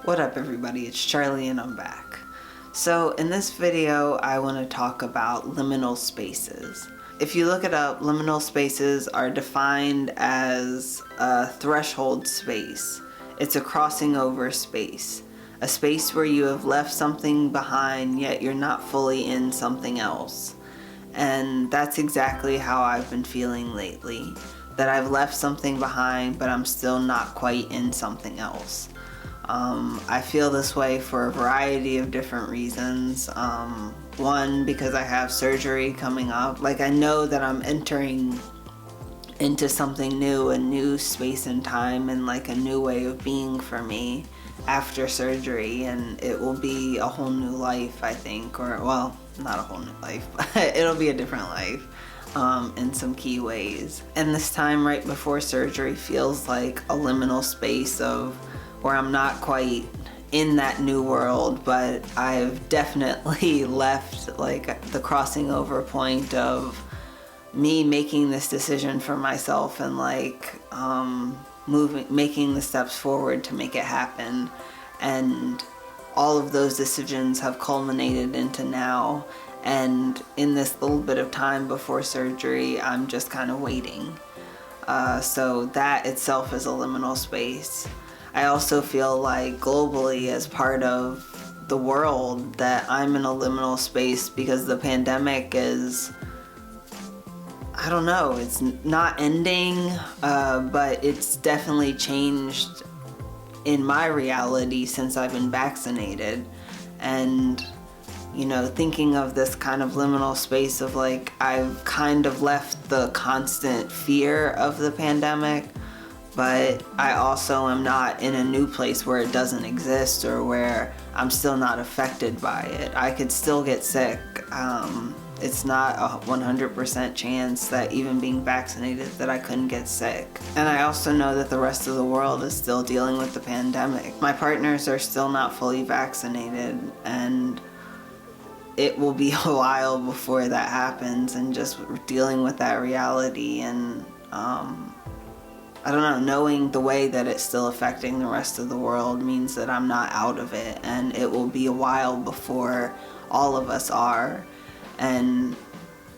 What up everybody, it's Charlie and I'm back. So in this video I want to talk about liminal spaces. If you look it up, liminal spaces are defined as a threshold space. It's a crossing over space. A space where you have left something behind yet you're not fully in something else. And that's exactly how I've been feeling lately. That I've left something behind but I'm still not quite in something else. I feel this way for a variety of different reasons. One, because I have surgery coming up. Like, I know that I'm entering into something new, a new space and time, and like a new way of being for me after surgery, and it will be a whole new life, I think. Or, well, not a whole new life, but it'll be a different life in some key ways. And this time right before surgery feels like a liminal space of where I'm not quite in that new world, but I've definitely left like the crossing over point of me making this decision for myself and like making the steps forward to make it happen. And all of those decisions have culminated into now. And in this little bit of time before surgery, I'm just kind of waiting. So that itself is a liminal space. I also feel like globally, as part of the world, that I'm in a liminal space because the pandemic is, I don't know, it's not ending, but it's definitely changed in my reality since I've been vaccinated. And, you know, thinking of this kind of liminal space of like, I've kind of left the constant fear of the pandemic, but I also am not in a new place where it doesn't exist or where I'm still not affected by it. I could still get sick. It's not a 100% chance that even being vaccinated that I couldn't get sick. And I also know that the rest of the world is still dealing with the pandemic. My partners are still not fully vaccinated, and it will be a while before that happens, and just dealing with that reality and I don't know, knowing the way that it's still affecting the rest of the world means that I'm not out of it, and it will be a while before all of us are. And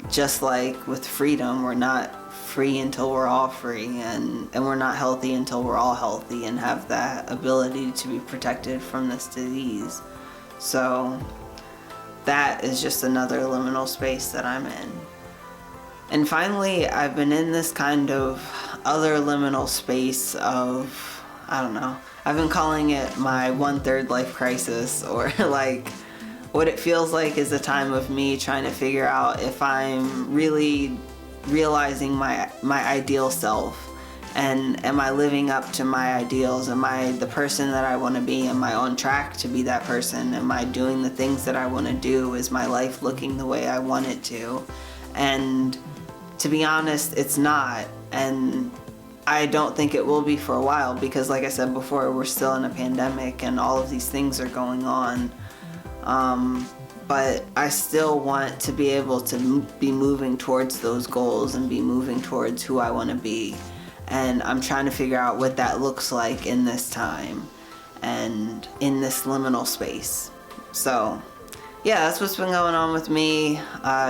just like with freedom, we're not free until we're all free, and we're not healthy until we're all healthy and have that ability to be protected from this disease. So that is just another liminal space that I'm in. And finally, I've been in this kind of other liminal space of, I don't know, I've been calling it my 1/3 life crisis, or like what it feels like is a time of me trying to figure out if I'm really realizing my ideal self, and am I living up to my ideals? Am I the person that I want to be? Am I on track to be that person? Am I doing the things that I want to do? Is my life looking the way I want it to? And to be honest, it's not, and I don't think it will be for a while, because like I said before, we're still in a pandemic and all of these things are going on. But I still want to be able to be moving towards those goals and be moving towards who I want to be. And I'm trying to figure out what that looks like in this time and in this liminal space. So yeah, that's what's been going on with me.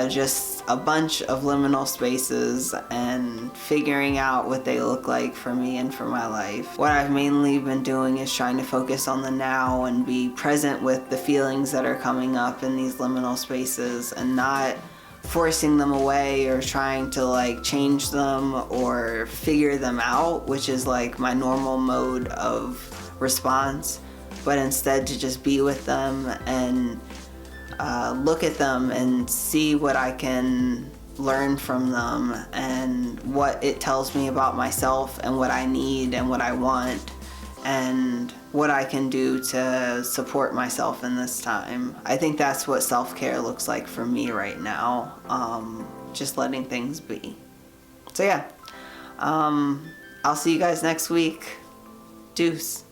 Just a bunch of liminal spaces and figuring out what they look like for me and for my life. What I've mainly been doing is trying to focus on the now and be present with the feelings that are coming up in these liminal spaces, and not forcing them away or trying to like change them or figure them out, which is like my normal mode of response, but instead to just be with them and look at them and see what I can learn from them and what it tells me about myself and what I need and what I want and what I can do to support myself in this time. I think that's what self-care looks like for me right now. Just letting things be. So yeah, I'll see you guys next week. Deuce.